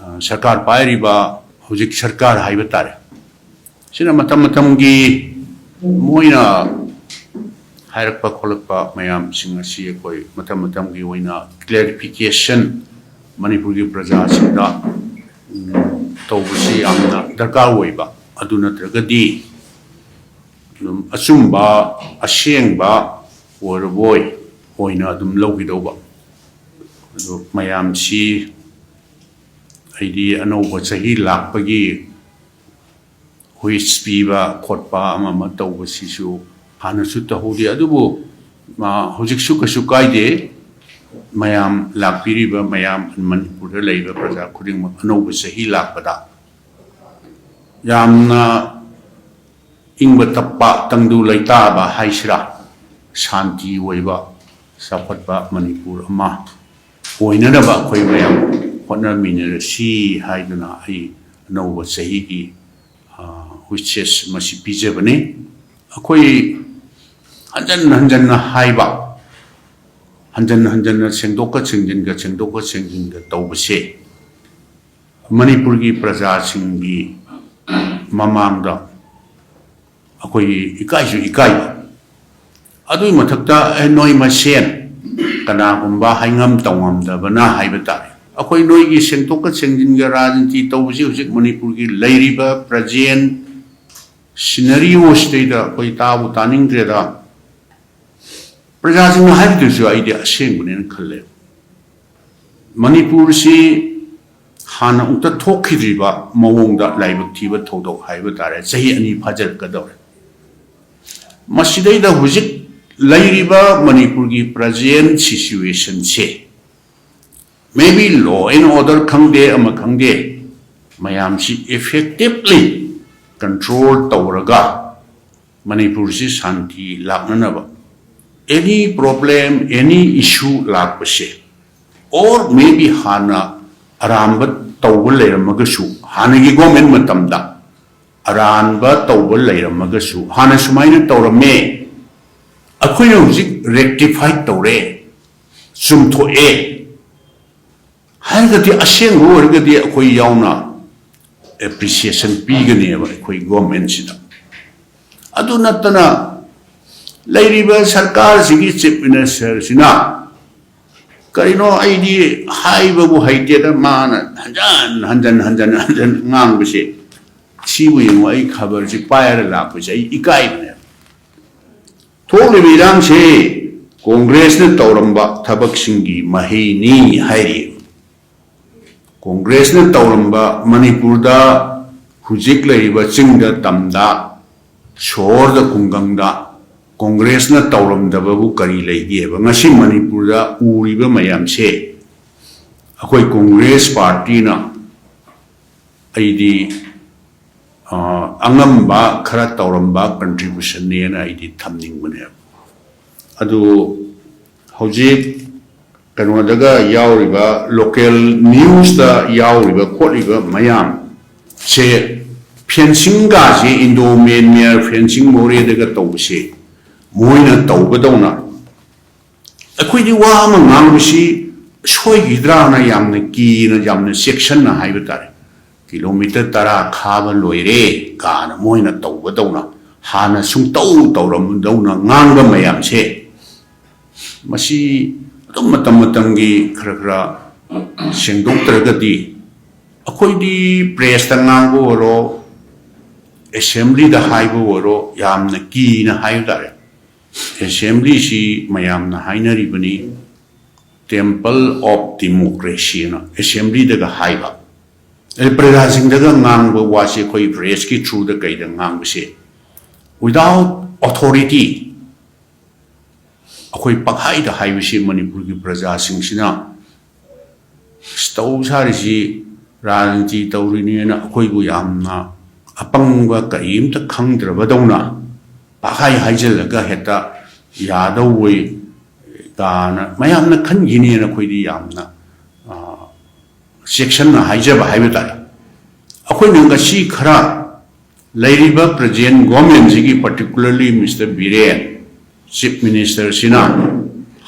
सरकार पायरिबा हुजिक सरकार हाइबा तारे सिना मतम मतमगी मोइना हायरकपा खोलकपा मयाम सिंग असि कोई मतम मतमगी ओइना क्लैरिफिकेशन मणिपुर की प्रजा सिंदा तौबसी आमना दरकार ओइबा अदु नत्रगदी अचुम्बा असेंबा ओरबोय ओइना अदुम लौगिदौबा अदु मयाम सि आइडी अनौबा चही लाकपगी हुइस पीबा खोटपा अमा तौबसिसु हानसु तहौदे अदुबु मा हुजिकसु कसु कायदे मयाम लाकपिरिबा मयाम मणिपुर लैबा प्रजा खुदिंग अनौबा चही लाकपदा यामना इंबा तप्पा तंगदु लैताबा हाइसरा शांति ओइबा साफटबा मणिपुर अमा ओइननबा खोइ मयाम होटनमिनरसी हाइदुना आई अनौबा चही की विशेष मसी पिजबने अखोई हंजन हंजन हाइबा हंजन हंजन सेंदोक सेंजिन तौबसे मणिपुर की प्रजा सिंगी ममांगदा अखोई इकाइसु इकाइबा अदुई मथक्ता नोई मसेन कनागुंबा हाइंगम तौंगमदबना हाइबा तारे अखोई नोई की सेंदोक सेंजिन राजनीति तौबसे हुजिक मणिपुर की लैरिबा प्रेजेंट सिनेरियो स्टेदा कोई ताबु तानिंग्रेदा प्रजा सिंह हाइबदुसु आइदे असेंबने खल्ले मणिपुर से हाना उक्त थोखिद्रिबा मवोंगदा लाइबक थिबा थौदोक हाइबा तारे चही अनि फाजरकदौरे मसिदैदा हुजिक लैरिबा मणिपुर की प्रेजेंट सिचुएशन से may be law and order खंगदे अमा खंगदे मयाम सि इफेक्टिवली कंट्रोल तौरगा मणिपुर से शांति लाकननबा एनी प्रॉब्लम एनी इशू लाकपसे और मे बी हाना अरानब तौब लेरमगसु हानगी गवर्नमेंट मतमदा अरानब तौब लेरमगसु हाना सुमाइना तौरमे अखोइना हुजिक रेक्टिफाई तौरे सुमथोए हाइगदि असेंग ओरगदि अखोइ यावना एप्रिसिएशन पीगनेबा अखोइ गवर्नमेंट सिदा अदु नतना लैरिबा सरकार सिगी चीफ मिनिस्टर सिना करिनो आइडी हाइबबु हाइतेदा माना हंजन ngangbसे सिबु यंगो आई खबर सि पायर लापसे आई इकाइबने थोलिबिरांग से कांग्रेस ने तौरंबा थबक सिंगी महीनी हाइरि कांग्रेस ने तौरंबा मणिपुर दा हुजिक लैरिबा चिंगदा तमदा शोरदा कुंगंगदा कांग्रेस ने तौरमदबु करी लैगेबा ngasi मणिपुर दा उरिबा मयाम से अखोई कांग्रेस पार्टी ना आइदी अंगम्बा खरा तौरंबा कंट्रीब्यूशन ने आइदी थमनिंग बने अदु हौजिक कनोदगा यावरिबा लोकल न्यूज दा यावरिबा खोलिबा मयाम से फेंसिंग गासे इंडो म्यांमार फेंसिंग मोरे दगा तौबसे मोइना तौबदौना अखोइदि वा अमा ngangbसी सोइगिद्राना यामना कीना यामना सेक्शन ना हाइबा तारे किलोमीटर 10 खाबा लोइरे काना मोइना तौबदौना हाना सुंतौ तौरमदौना ngangbा मयाम से मसी अदुम मतमतंगी खरखरा सेंदोक्तरगदि अखोइदि प्रेस ता ngangbो ओरो असेंबली दा हाइबो ओरो यामना कीना हाइबा तारे असेंबली सी मयामना हाइनरिबनी टेम्पल ऑफ डेमोक्रेसी ना असेंबली दगा हाइबा प्रजा सिंह दगा ngangbो वासे कोई प्रेस की थ्रू दा कइदा ngangbसे विदाउट अथॉरिटी अखोई पखाइदा हाइबसे मणिपुर की प्रजा सिंहसिना तौसारिसि राजनीति तौरिनेना अखोइबु यामना अपंगबा करीमता खंगद्रबदौना पाखाई हाइजलगा हेता यादवै गाना मयामना खनगिनेना खोइदि यामना सेक्शन ना हाइजबा हाइबा तारे अखोइना ngasi खरा लैरिबा प्रेजेंट गवर्नमेंट सिगी particularly mister Biren chief minister सिना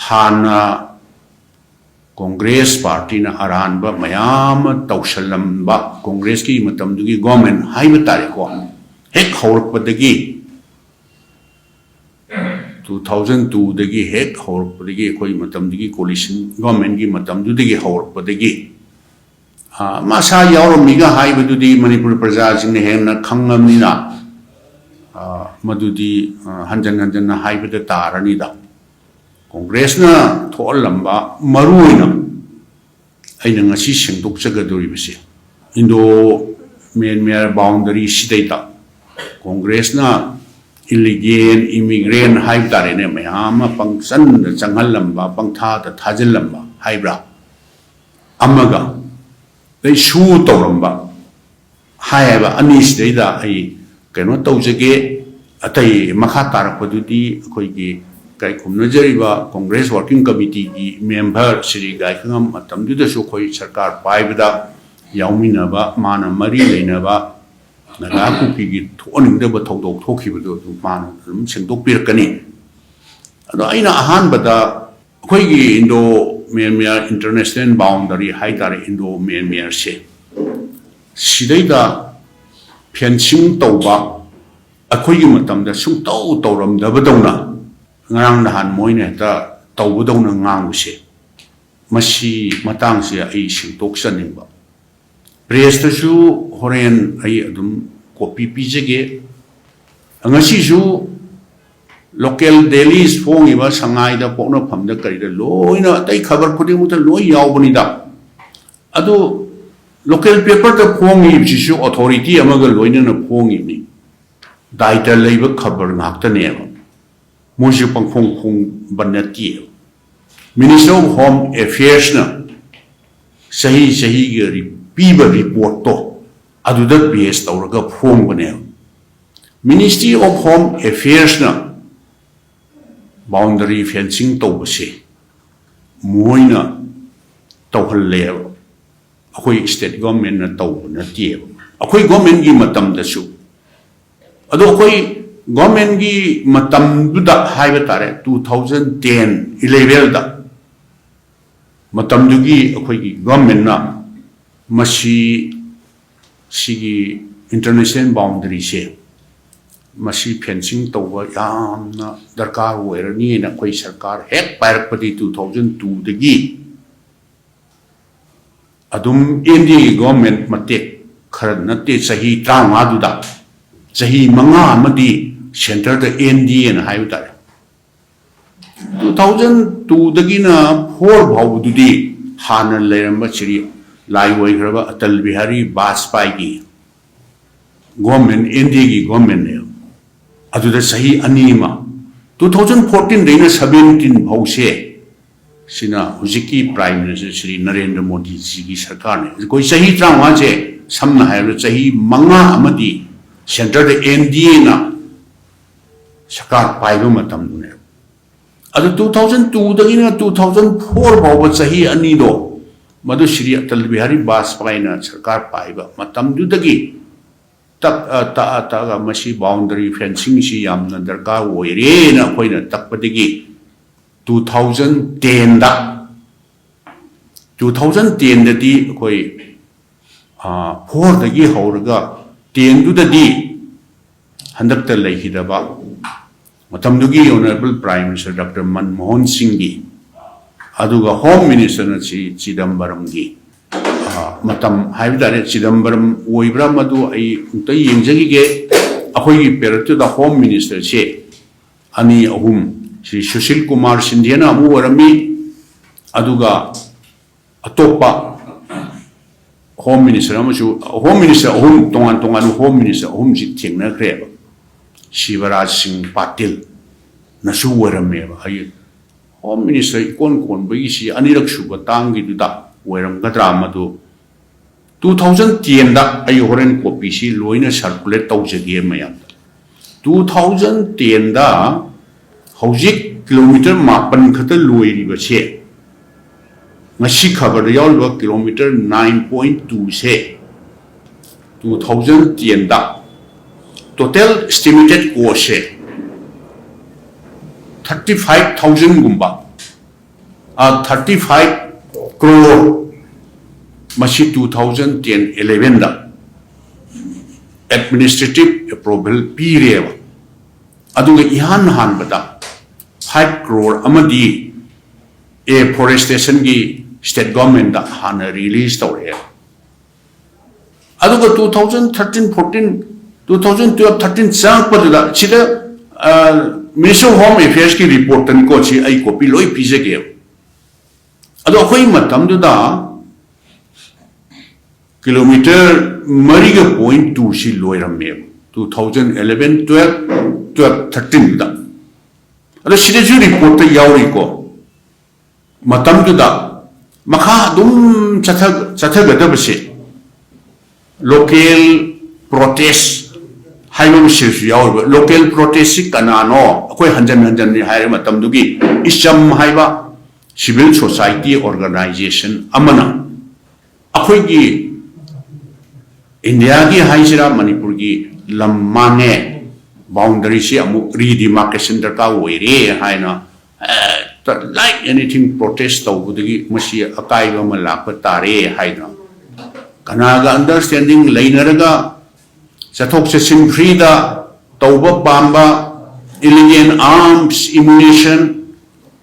हाना Congress Party na aranba mayam tausalamba Congress ki matamdugi government haiba tare ko hek hawrpadagi 2002 dagi hek hawrpadagi koi matamdugi coalition government gi matamdudagi hawrpadagi masa yawramiga haiba dudi Manipur praja jing ne hemna khangamnina madudi hanjan hanjan na haiba da tarani da Congress na thol lamba maruina aina ngasi sengdok jagadori bise Indo Myanmar boundary sidaita Congress na illegal immigrant haib tare ne mayama pangsan da changhal lamba pangtha da thajil lamba haibra amaga dai shu tawramba haiba ani sidaida ai keno tawjage atai makha tarakpadudi khoi gi kai khumnajariba Congress Working Committee ki member Sri Gaikangam matamduda su khoi sarkar paibada yauminaba mana mari leinaba naga kupi gi thoningdaba thodok thokhibudo mana dum sengdok pirakani ado aina ahan bada khoi gi Indo Myanmar international boundary haitare Indo Myanmar se sidaida fencing tawba akhoi gi matamda sung taw tawramdaba dawna ngarang nahan moine ta tawbudawna nganguse masi matang se ai singtok saningba press ta su horen ai adum copy pijege angasi su local dailies phong iba sangai da pokna phamda kari da loina tai khabar khudi muta loi yawbani da adu local paper da phong i su authority amaga loina na phong i ni daita leiba khabar ngakta ne Moji Pangfong Kung Banati Minister of Home Affairs na Sahi Gari Piba report to Adudat BS Tauraga Phone Banel Ministry of Home Affairs na Boundary Fencing Tobase Moina Tauhal Level Akoi State Government na Tau na Tieb Akoi Government gi Matam da su Ado Akoi Government gi matam duda haiba tare 2010 11 da matam dugi akhoi gi government na masi sigi international boundary se masi fencing tawba yamna darkar oirani na khoi sarkar hek pairpati 2002 dagi adum indi government matek khar natte sahi 35 duda sahi manga amadi Center the ND and Haivata 2002 dagina 4 Bhavududi Hana Leramba Chiri Laiway Grava Atal Bihari Bajpayee government ND government Adu Sahi Anima 2014 Dana 17 Bhause Sina Huziki Prime Minister Sri Narendra Modi Sigi Sarkar Koi Sahi Tramaje Samna Hair Sahi Manga Amadi Center the ND na Sakar Paiba Matam Dune. At 2002, the 2004 Baba Sahi Anido, Madu Shri Atal Bihari Bajpayee Sakar Paiba, Matam Dudagi, Taga Mashi boundary fencing she yamna Darka Wairena Poina Takpadigi 2010 da 2010 the di Koi poor the Gi Horaga, 10 to the D Handakta Lahidaba. Matamdugi Honorable Prime Minister Dr. Manmohan Singh Aduga Home Minister na si Chidambaram gi matam haibdare Chidambaram oibra madu ai untai yengjagi ge akhoi gi peratu da Home Minister che ani ahum Sri Sushil Kumar Sindhya na amu warami aduga atopa Home Minister amachu Home Minister ahum tongan Home Minister ahum ji thengna kreba Shivaraj Singh Patil nasu warame ay Home Minister kon bagi si anirak suba tangi duda waram gadra madu 2010 da ay horen copy si loina circulate tawjagi mayam 2010 da hojik kilometer mapan khata loiri ba che ngasi khabar yawl ba kilometer 9.2 se 2010 da total estimated cost 35,000 gumba 35 crore machi 2010-11 da administrative approval period aduga ihan han bata 5 crore amadi afforestation gi state government da han release tawre aduga 2012-13 sang padula chida Ministry of Home Affairs ki report tan ko chi ai copy loi pise ke ado khoi matam du da kilometer mariga point 2 si loi ramme 2011-12-13 da ado sida ju report ta yauri ko matam du da makha dum chatha gada base local protest हाइबम सिर्फ याव local protest कनानो अखोय हंजन नि हाइरे मतम दुगी इचम हाइबा civil society organisation अमना अखोय की India की हाइसिरा मणिपुर की लम्माने boundary से अमु रीडिमार्केशन दरका ओइरे हाइना like anything protest तौबुदगी मसी अकाइबा म लाप तारे हाइना कनागा understanding लेनरगा Sathok Chachin Frida Tauba Bamba Illegal Arms Ammunition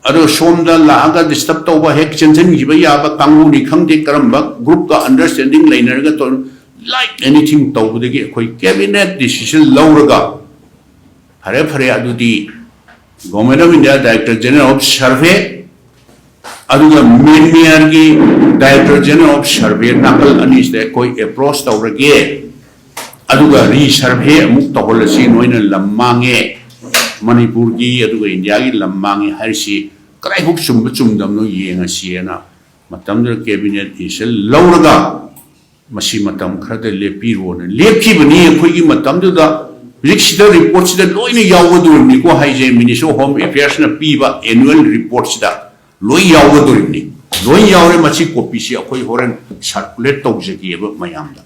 Ado Somda Laga Disturb Tauba Hek Chensen Gibaya Kangu Nikang de Karamba Group ka Understanding Liner like anything Taubudegi Koi Cabinet Decision Lauraga Hare Hare Adudi Government of India Director General of Survey Aduga Minmiargi Director General of Survey Nakal Anis de Koi approach Taurage aduga resurvey amuk tawolasi noina lammange manipur gi aduga india gi lammange harisi krai huk chumdam no yenga siena matam der cabinet isel lauraga masi matam khada lepi ron lepi bani khoi gi matam da rixida report sida loina yawadu ni ko haije ministry of home affairs na piba annual report sida loi yawadu ni loi yawre machi copy si akhoi horen circulate tawje gi ba mayam da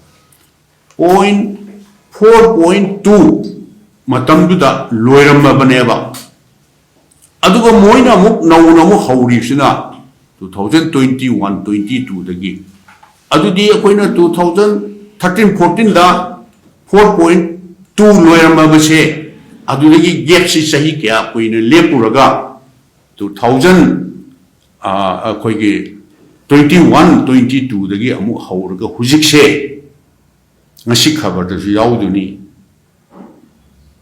point 4.2 matam duda loiramma baneba aduga moina muk nauna mu hauri sina 2021-22 dagi adudi akoina 2013-14 da 4.2 loiramma base adudagi gap si sahi kya koina lepuraga 2000 akoigi 21-22 dagi amu hauraga hujikse ngasi khabar da yauduni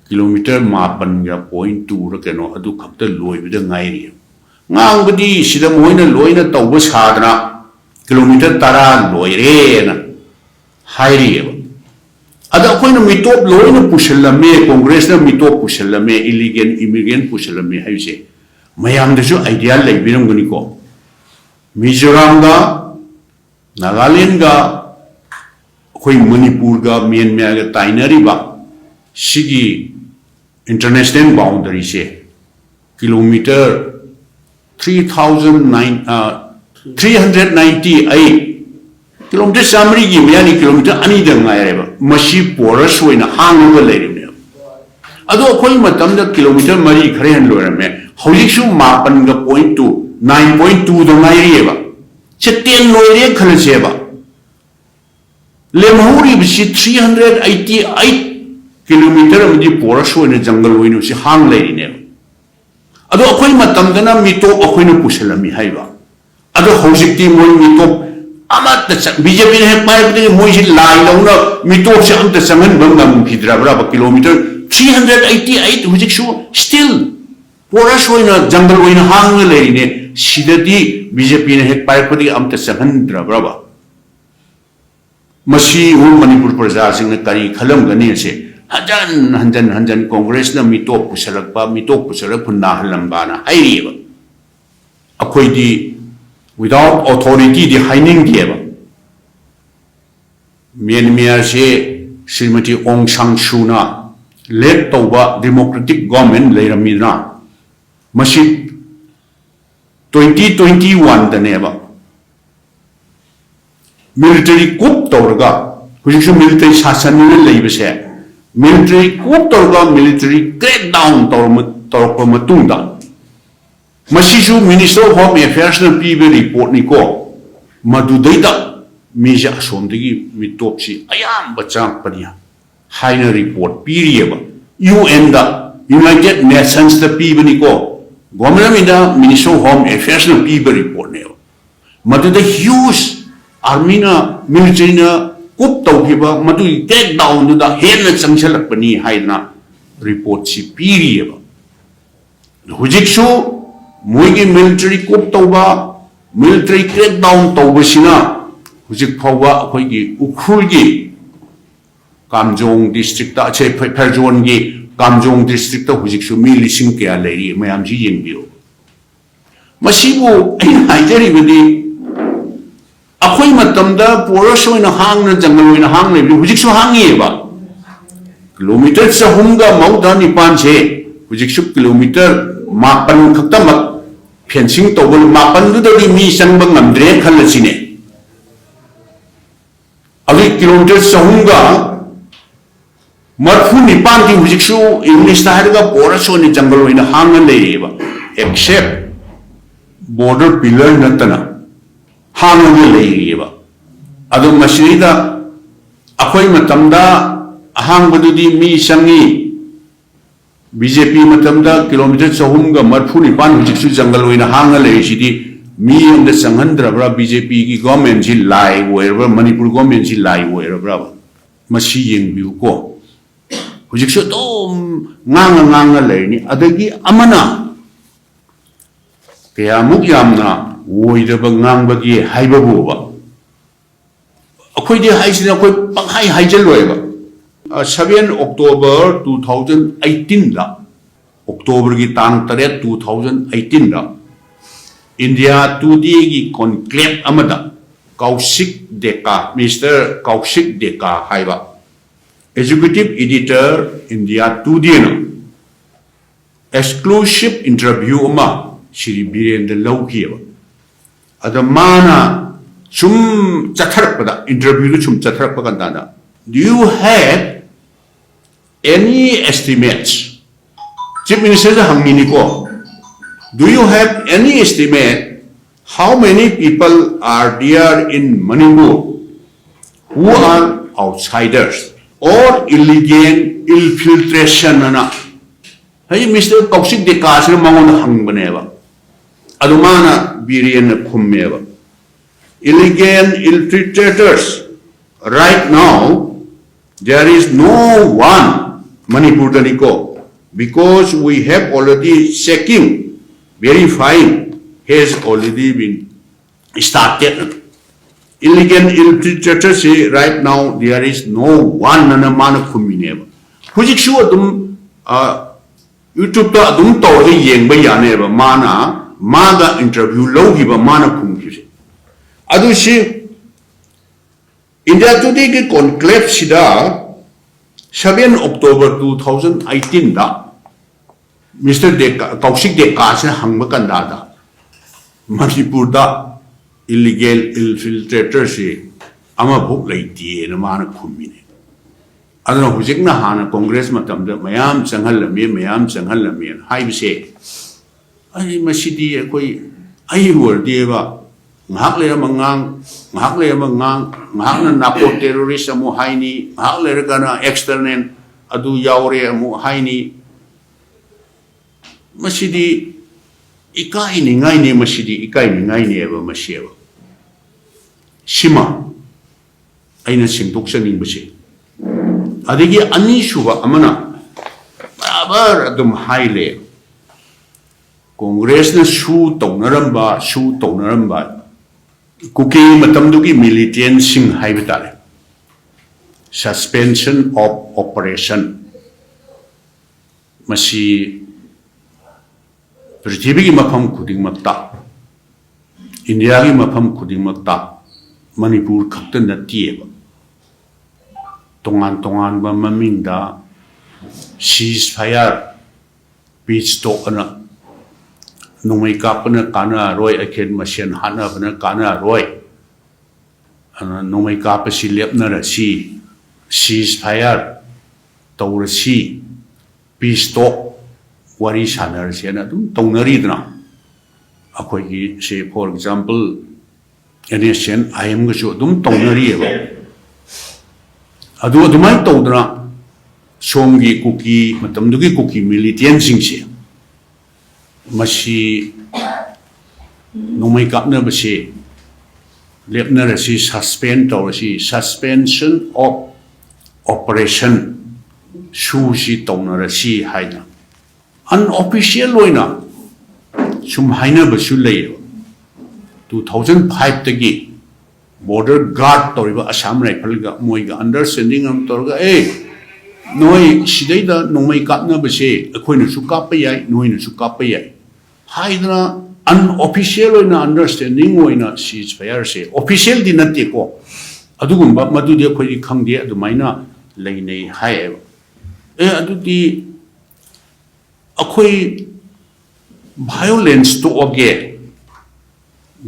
kilometer mapan ga point 2 ra keno adu khapta loi bida ngairi ngang budi sida moina loina tawba sadna kilometer tara loire na hairi ada koina mitop loina pushallame congress na mitop pushallame illegal immigrant pushallame haise mayam da ju idea lai biram guni ko Mizoram ga Nagaland ga koi Manipur ga Myanmar ga tainari ba sigi international boundary se kilometer 398 kilometer samri gi yani kilometer ani da ngai ba mashi porous oina hangba leirine ado koi matam da kilometer mari khare han loirame hojik su mapan ga point 2 9.2 da ngai ba chetten loire khalse ba Lemhuri bisi 388 kilometer amdi porous oina jungle oina si hang leirine ado akoi matam dana mitop akoi na pusalami haiba ado hojikti moi mitop amat ta BJP ne pai de moi si lai launa mitop se am ta sangan bangam khidra bra kilometer 388 hojik su still porous oina jungle oina hang leirine sidati BJP ne pai padi am ta sangan dra bra masi Manipur praja sing na kari khalam gani se hanjan congress na mitop pusalak punna halamba na airiba akoi di without authority di haining dieba Myanmar se Srimati Aung San Suu na led tauba democratic government leiramina masi 2021 da neba military coup tawraga hujiksu military shasan ne leibase military coup tawraga military crackdown tawrpa matungda masisu minister of home affairs na pibe report ni ko Madudayda Mija Sondigi Mitopsi Ayam Bachang Pania Hina report period UN the United Nations the Pibaniko Government Ministry of Home Affairs the Piba report now Madu the huge Armina military Kup Tauhiba Madu take down to the head Sanchala Pani Hina report si period Hujiksu Muigi military Kup Tauba military crackdown Taubasina Hujik Pawa Hoigi Ukulgi Kamjong district Perjuangi Kamjong district Hujiksu Mili Sinkia lady Mayamji Yingbio Masibu in Hajari with the Aquimatamda Porosho in a hang and Jango in a hang Hujiksu Hangieva Kilometers a Hunga Maudani Panche Hujiksu kilometer Mapan Katamak Fencing Tobel Mapan to the mission Bangamdre Kalasine. Adi kilometers Sahunga Marfuni Panti Hujiksu English Tahariga Poraso in the jungle in a hang except border pillar Natana hang Leva. Adu Mashida Akoy Matamda Hang Badudi Mi Sangi BJP Matamda kilometers Sahunga Marfuni Pan Hujiksu jungle in a hang City me and the Sanghandra BJP government ji lie wherever Manipur government ji lie wherever Mashi Buko Hujiksu to Nanga Lani Adagi Amana Kayamuk Yamna Woida Bangang Bagi Haibabuba Akwidi Haisina Panghai Haijalweva 7 October 2018 da October ki tang taret 2018 da India today ki conclave amada Kaushik Deka Mr. Kaushik Deka haiba Executive Editor India Today na exclusive interview ama Shri Birendra Laukiya adamana chum chatharpada interview chum chatharpa kanda do you have any estimates? Chief Minister Hanginiko, do you have any estimate how many people are there in Manipur who are outsiders or illegal infiltration? Hey, Mr. Kaushik de Kasir Mangon Hangbaneva Adumana Birian Kumeva illegal infiltrators. Right now, there is no one Manipur Daniko because we have already checking, verifying has already been started. Illegal infiltrators say right now there is no one Nanamana Kumineva. Hujiksu Adum YouTube Adum Tori Yang Bayaneva Mana Maga interview Logiba Mana Kumki. Adushi India Today ke conclave sida 7 October 2018 da Mr. Kaushik Deka se hangba kanda da Manipur da illegal infiltrators se ama bhuk laiti na mana khumine adana hujik na hana Congress matamda mayam changhal lame haibse ai masidi koi ai wordeva ngak le mangang ngak na napo terrorist amu haini ngak le gana external adu yaure amu haini masidi ikai ni ngai ne masidi ikai ni ngai ne ba masieba sima aina singdok saning base adigi ani shuba amana barabar adum haile Congress na shu taunaramba Kuki matamdugi militant sing haibitare suspension of operation masi Prithvi ki mafam khuding makta India ki mafam khuding makta Manipur khakta natieba tongan ba mamingda ceasefire peace talk ana Nungay kapana kana roy akin masyan hana bana kana roy nungay kapa si lep na rasi ceasefire tawra si peace talk wari sana rasi na dum tawnari dna akoy ki say for example NSN IM ga chu dum tonari ba adu dumai todra somgi kuki matam dugi kuki militant sing se mashi nomai kapna ba se lepna ra si suspend to si suspension of operation shu si tona ra si haina unofficial loina sum haina ba su lei 2005 tagi border guard toriba Assam rifle ga moiga understanding am torga noi sidai da nomai kapna ba se akoina su kap yai noina su kap yai haidra unofficial loina understanding loina ceasefire se official di natte ko adugumba madu de khoi khangde adumaina leinei hai adudi akhoi violence to oge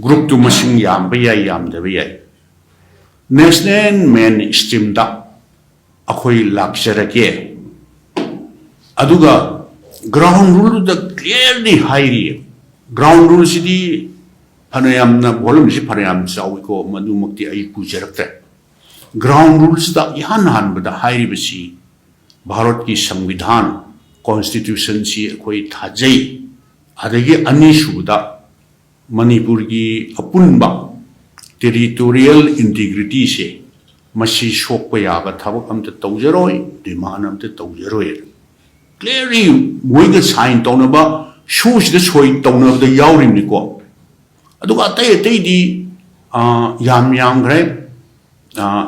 group to masing yam da bayai national mainstream da akhoi lakshara aduga ground rule da clearly high ground rule sidi phanayam na volume si phanayam chawi ko madu mukti ai pujarakta ground rules da ihan han bada high basi bharat ki संविधान constitution si akhoi thajai adagi ani shuda Manipur ki apunba territorial integrity se masi shokpa yaga thabak amta tawjaroi demand amta tawjaroi clearly moiga sign tawnaba shoes the soi tawnaba da yawrim ni ko aduga tai di yam gre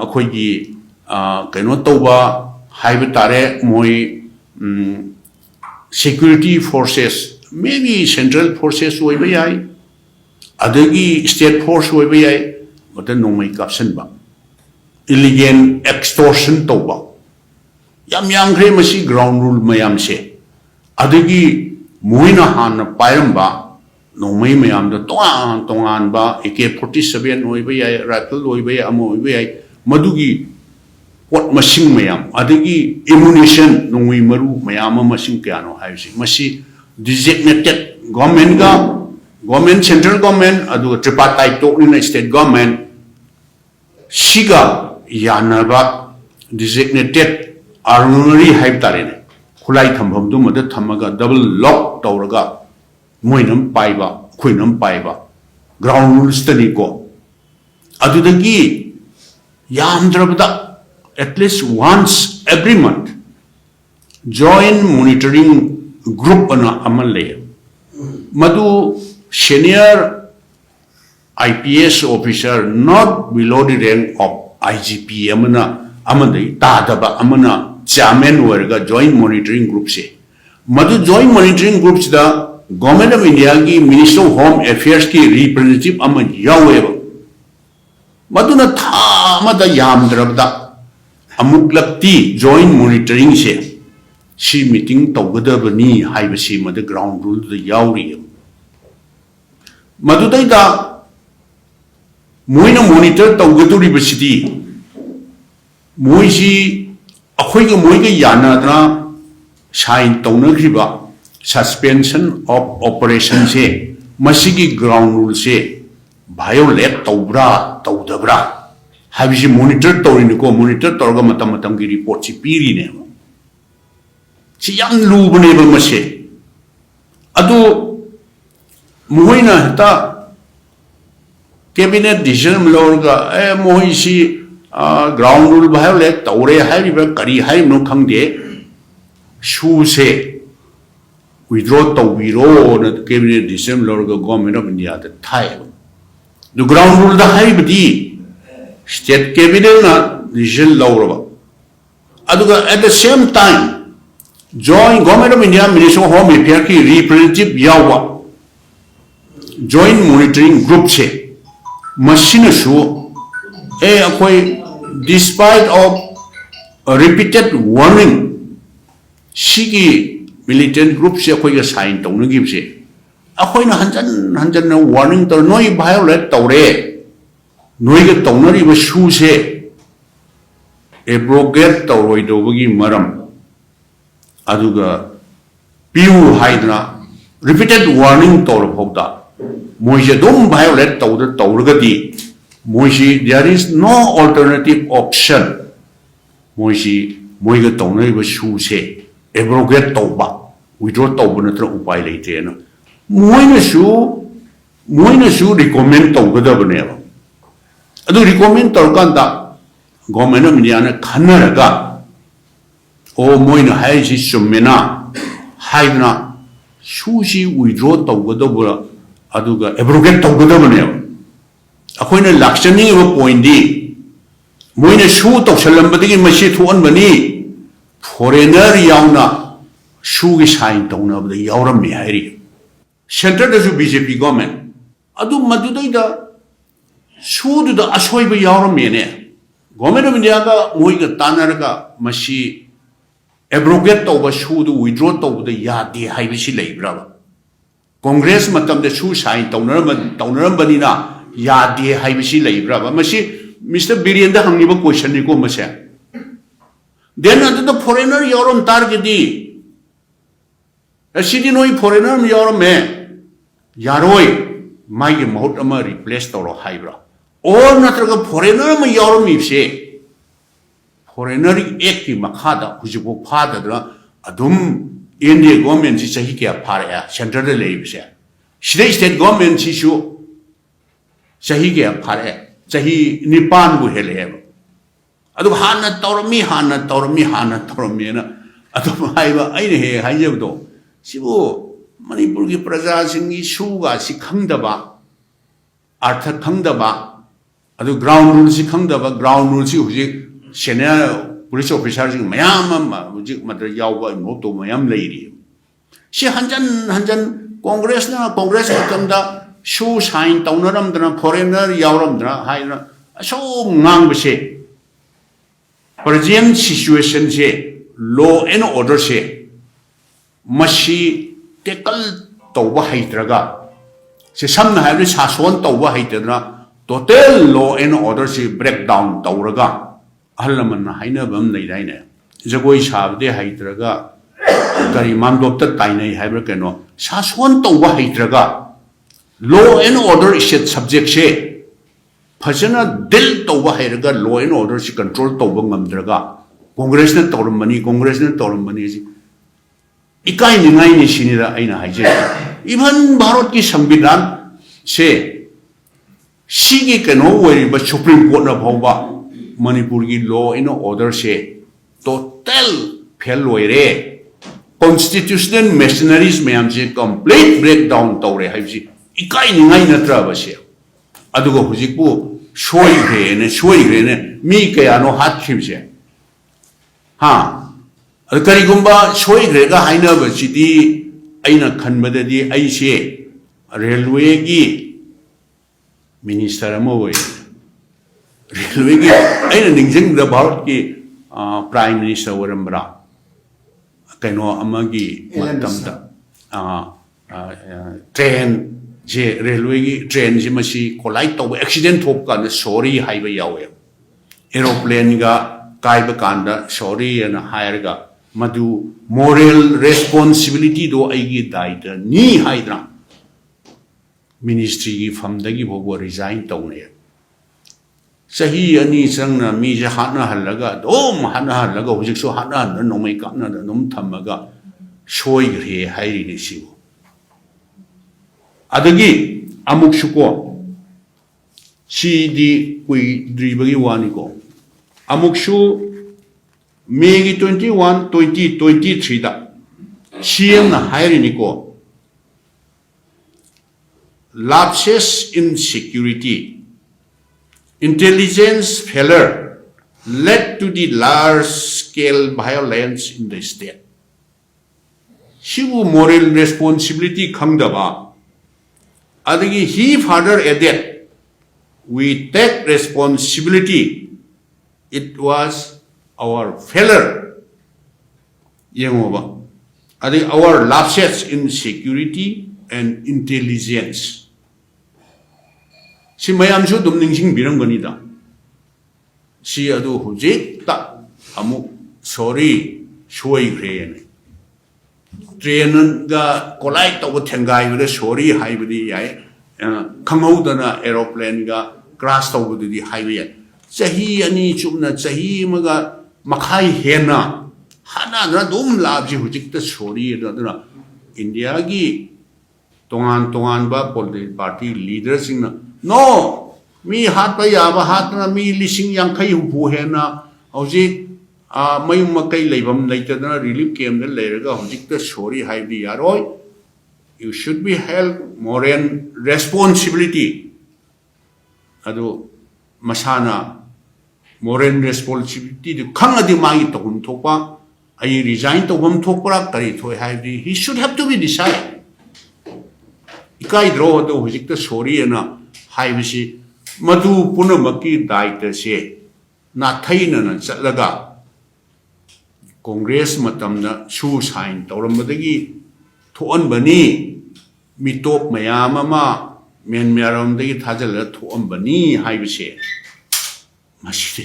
akhoi gi kaino tawba haiba tare moi security forces maybe central forces oiba yai adagi state force oiba yai mata nomai caption ba illegal extortion tawba yam gre masi ground rule mayam se adagi moina han pairamba nomai mayam da tongan ba AK47 oiba yai rifle oiba yai amo oiba yai madugi what masing mayam adagi ammunition nomai maru mayam masing kyano haisi masi designated government central government adu tripartite talk in state government siga yanaba designated armory hype tarine khulai thambam du mada thamaga double lock tawraga moinam paiba khoinam paiba ground rules tani ko adudagi yamdrabda at least once every month joint monitoring group ana amalle madu senior IPS officer not below the rank of IGP amana amadai tadaba amana chairman warga joint monitoring group se madu joint monitoring groups da government of India ki minister of home affairs ki representative ama yaweba maduna tha amada yamdrabda amuklakti joint monitoring se si meeting tawgadabani haibasi mada ground rule da yawri madudai da moina monitor tawgaduri basidi moisi akhoi ga moiga yana dra sign tawnagriba suspension of operation se masigi ground rule se violate tawbra tawdabra habisi monitor tawrini ko monitor torga matam gi report si piri ne si yang lubne ba mase adu moina ta cabinet decision lorga moisi ground rule violate tawre haiba kari hai no khangde shu se withdraw tawbiro na cabinet decision lorga government of India the thai the ground rule da haiba di state cabinet na decision lorba aduga at the same time joint government of India minister of home affairs ki representative yawa joint monitoring group se machine su akoi despite of a repeated warning sigi militant group se akoi ga sign tawna gi se akoi na hanjan na warning to noi violate tawre noi ga tawnari ba su se abrogate tawroi do gi maram aduga piu haidna repeated warning tawra phokda moise dum violate tawda tawragadi Moishi, there is no alternative option. Moishi, Moiga Tona Shu say, abrogate Toba. We draw Toba Upai later. Moina Shu recommend Toba Never. I do recommend Torkanda, Government of Indiana, Kanaraga, O Moina Haji Sumena, Haidna, Shushi withdraw Toga, Aduga, abrogate Toga. Akoina Lakshani of Pointy Moina Shu to Salambadi Mashi to one money. Foreigner Yauna Shu is high down of the Yaura Mihari. Centered as a BJP government. Adu Maduda Shu to the Ashoiba Yaura Mene. Government of India, Moiga Tanaraga, Mashi abrogate over Shu to withdraw to the Yadi Haibishi Labra. Congress Matam the Shu shine Taunarambanina. Yadi Haibishi Labra, Mashi, Mr. Birianda Hangiba question Nico Masha. Then under the foreigner Yoram Targeti. A city no foreigner Yoram Yaroi, my Motama replaced or Hybra. Or not a foreigner Yoram if say. Foreigner Eki Makada, which you go part of Adum India government is a Hikia Paria, Central Labs. State government issue. Sahiga Pare, Sahi Nipan Buhele. Adu Hana Tormi, Hana Tormi, Hana Tormina, Atomaiva, Aine, Hayabdo. Sibu, Manipurgi Praza Singi Suga, Sikandaba, Arthur Kandaba, Adu ground rules, Sikandaba, ground rules, Sena, police officers in Mayama, Mother Yawa, Moto, Mayam lady. She Hanjan Congress now, Congress Kanda. Show shine Taunaram than a foreigner Yauram Hina. So Nangbe. Present situation say, law and order say, Mashi tackle Toba Haitraga. Say some have this has one Toba Haitera, total law and order say breakdown Tauraga. Alaman Haina Bum Naidine. Zagoish have the Haitraga. Karimam Doctor Taina Habracano. Sas one Toba Haitraga. Law and order is a subject say. Pasana del Toba Heraga, law and order she control Toba Mamdraga. Congressional Tormani, Congressional Tormani. Ikai Nine Shinida Aina Hajay. Even Baroki Sambidan say, Shigi can always but Supreme Court of Hoba, Manipurgi law and order say, total Pelloire. Constitutional machineries may have complete breakdown Tore Haji. Ikai Nina Travasia. Adugo Huziku, Shoy Green, me Kayano hat Kimse. Ha. A Karigumba, Shoy Grega, Haina City, Aina Kanbadi, Aisha, Railway Gi, Minister Amoy. Railway Gi, Aina Ning the Barki, Prime Minister Warambra. Kano Amagi, Matamda, train. Railway train Jimashi collide to accident hope can sorry highway yawe. Aeroplane ga Kaibakanda, sorry and higher ga Madu moral responsibility do Aigi died ni hydra ministry from the Gibo resigned down here. Sahi ani Sangna Mija Hana Halaga, Dom Hana Halaga, which so Hana, no make up, no Tamaga, showing here hiding issue. Adagi Amuk Shuko Si di Kui Dribagi Waniko Amuk Shu May 21, 2023 da Siem na Hairiniko lapses in security intelligence failure led to the large scale violence in the state. Shivu moral responsibility Kangdaba. Adagi he further added, we take responsibility. It was our failure. Our lapses in security and intelligence. Si mayam su dum ningsing birang ganida. Si adu hujik ta amuk sorry shoy green. Train ga collide to tengai with a sorry hybrid yai. Come out on a aeroplane ga crash ꯇꯧꯕꯗꯨꯗꯤ ꯍꯥꯏꯕ ꯌꯥꯏ ꯆꯍꯤ ꯑꯅꯤ ꯆꯨꯞꯅ ꯆꯍꯤ ꯑꯃꯒ ꯃꯈꯥꯏ ꯍꯦꯟꯅ ꯍꯥꯟꯅꯗꯅ ꯑꯗꯨꯝ ꯂꯥꯛꯑꯕꯁꯤ ꯍꯧꯖꯤꯛꯇ ꯁꯣꯔꯤ ꯑꯗꯨꯅ ꯏꯟꯗꯤꯌꯥꯒꯤ ꯇꯣꯉꯥꯟ ꯇꯣꯉꯥꯟꯕ ꯄꯣꯂꯤꯇꯤꯀꯦꯜ ꯄꯥꯔꯇꯤ ꯂꯤꯗꯔꯁꯤꯡꯅ ꯅꯣ ꯃꯤ ꯍꯥꯠꯄ ꯌꯥꯕ ꯍꯥꯠꯇꯅ ꯃꯤ 50,000-60,000 ꯍꯦꯟꯅ ꯍꯧꯖꯤꯛ ꯃꯌꯨꯝ ꯃꯀꯩ ꯂꯩꯐꯝ ꯂꯩꯇꯗꯅ ꯔꯤꯂꯤꯐ ꯀꯦꯝꯗ ꯂꯩꯔꯒ ꯍꯧꯖꯤꯛꯇ ꯁꯣꯔꯤ ꯍꯥꯏꯕꯗꯤ ꯌꯥꯔꯣꯏ you should be held moral responsibility adu masana moral responsibility du khangadi magi togum thokpa ai resign togum thokpara kari thoi haibdi he should have to be decided ikai dro do hojikta sorry na haibisi madu punamaki daita se na thaina na chatlaga congress matamna su sign tawrambadagi thoan bani mitop mayam ama men meram dagi thajala thoan bani haibise masi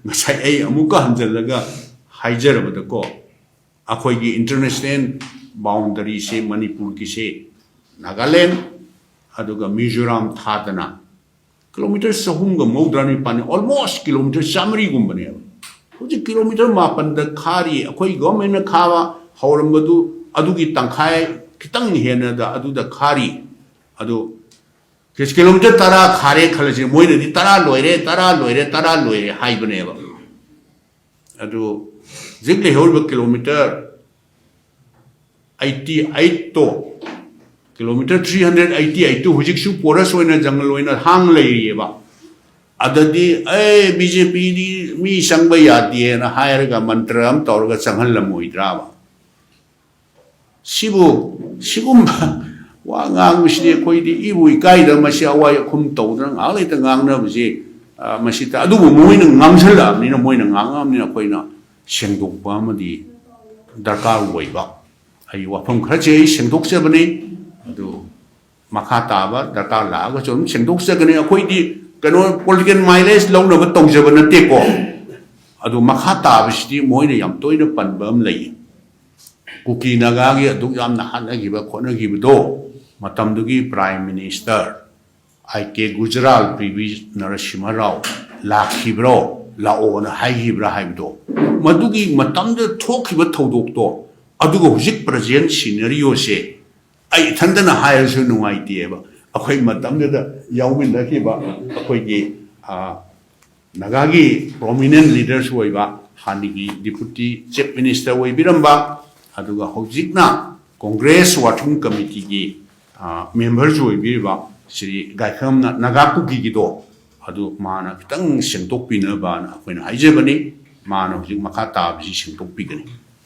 ngasai ai amuka hanjalaga haijarabada ko akhoi gi international boundary se manipur ki se Nagaland aduga Mizoram thadana kilometer sahum ga maudrani pani almost kilometer samri gumbane hoji kilometer mapan da khari akhoi government na khawa haurambadu adugi tangkhai kitang hena da adu da khari adu kilometer tara khare khalase moina di tara loire haibane ba adu jigle holba kilometer 88 to kilometer 388 hujik su porous oina jungle oina hang leiyeba adadi BJP di mi sangba yadi na hairaga mantram tawraga changhallam oidraba sigumba wa ngang misdi koidi ibu ikaida masi awai khum tawdran alai ta ngang na bisi masita adu moina ngamsala ni na moina ngangam ni na koina sengdokba amadi darkar oiba ai wafam kharache sengdoksebani adu makha taba darkar laga chom sengdoksegani akhoi kano political mileage launaba tawjaba nate ko adu makha taba sidi moina yam toina panbam lei kuki naga gi adu yam na hanagiba khonagibo matamdugi prime minister IK Gujral P.V. Narasimha Rao lakhibro laona haihibra haibdo madugi matamda thokhiba thodok to adugo hujik present scenario se ai thandana haisu nungai tieba akhoi matamda yawmin dakhiba akhoi gi nagagi prominent leaders hoiba hanigi deputy chief minister oi biramba aduga hojikna congress working committee gi members oi birba sri gaikhamna nagaku gi do adu mana kitang sengtok pina ba na akhoi na haijebani mana hojik makha ta bi sengtok pigani